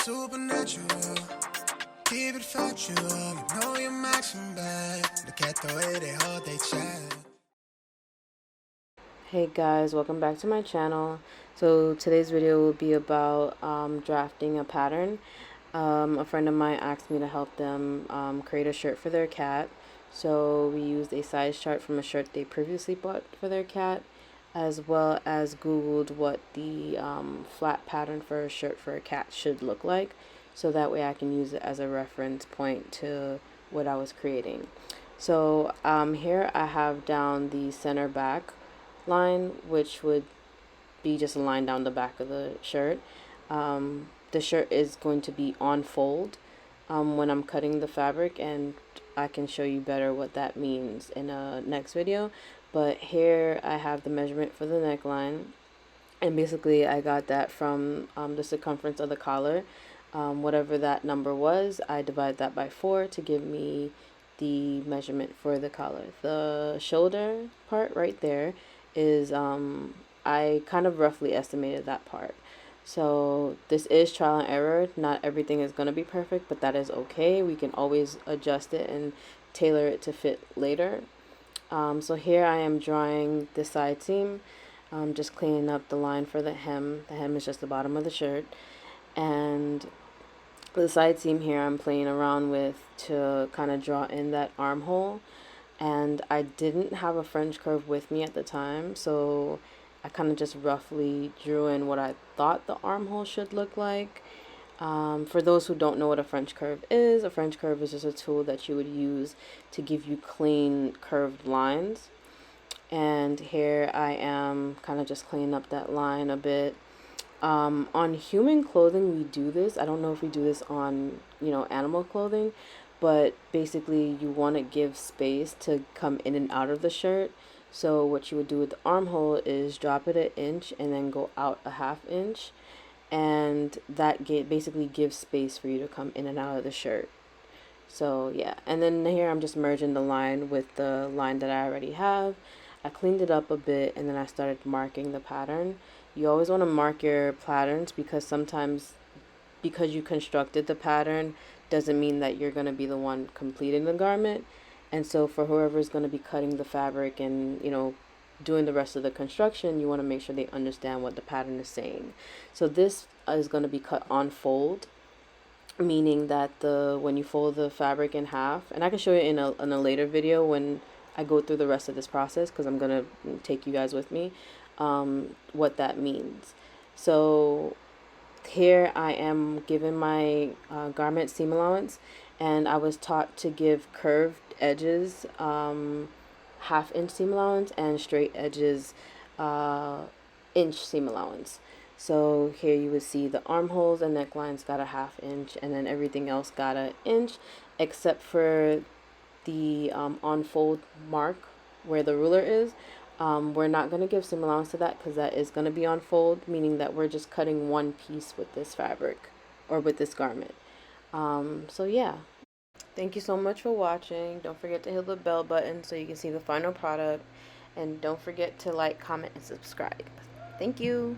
supernatural. Keep it factual. You know you're maxing back. Look at the way they hold they chat. Hey guys, welcome back to my channel. So today's video will be about drafting a pattern. A friend of mine asked me to help them create a shirt for their cat. So we used a size chart from a shirt they previously bought for their cat, as well as Googled what the flat pattern for a shirt for a cat should look like. So that way I can use it as a reference point to what I was creating. So here I have down the center back line, which would be just a line down the back of the shirt. The shirt is going to be on fold when I'm cutting the fabric, and I can show you better what that means in a next video. But here I have the measurement for the neckline, and basically I got that from the circumference of the collar. Whatever that number was, I divide that by 4 to give me the measurement for the collar. The shoulder part right there is I kind of roughly estimated that part. So this is trial and error. Not everything is going to be perfect, but that is okay. We can always adjust it and tailor it to fit later. So here I am drawing the side seam, just cleaning up the line for the hem. The hem is just the bottom of the shirt, and the side seam here I'm playing around with to kind of draw in that armhole. And I didn't have a French curve with me at the time, so I kind of just roughly drew in what I thought the armhole should look like. For those who don't know what a French curve is, a French curve is just a tool that you would use to give you clean curved lines. And here I am kind of just cleaning up that line a bit. On human clothing, we do this. I don't know if we do this on, animal clothing, but basically you want to give space to come in and out of the shirt. So what you would do with the armhole is drop it an inch and then go out a ½ inch, and that basically gives space for you to come in and out of the shirt. So yeah, and then here I'm just merging the line with the line that I already have. I cleaned it up a bit, and then I started marking the pattern. You always want to mark your patterns, because sometimes because you constructed the pattern doesn't mean that you're going to be the one completing the garment. And so for whoever's going to be cutting the fabric and doing the rest of the construction, you want to make sure they understand what the pattern is saying. So this is going to be cut on fold, meaning that when you fold the fabric in half, and I can show you in a later video when I go through the rest of this process, because I'm going to take you guys with me, what that means. So here I am given my garment seam allowance, and I was taught to give curved edges ½ inch seam allowance and straight edges inch seam allowance. So here you would see the armholes and necklines got a ½ inch, and then everything else got an inch, except for the on fold mark where the ruler is. We're not going to give seam allowance to that, because that is going to be on fold, meaning that we're just cutting one piece with this fabric or with this garment. So yeah, thank you so much for watching. Don't forget to hit the bell button so you can see the final product, and don't forget to like, comment, and subscribe. Thank you.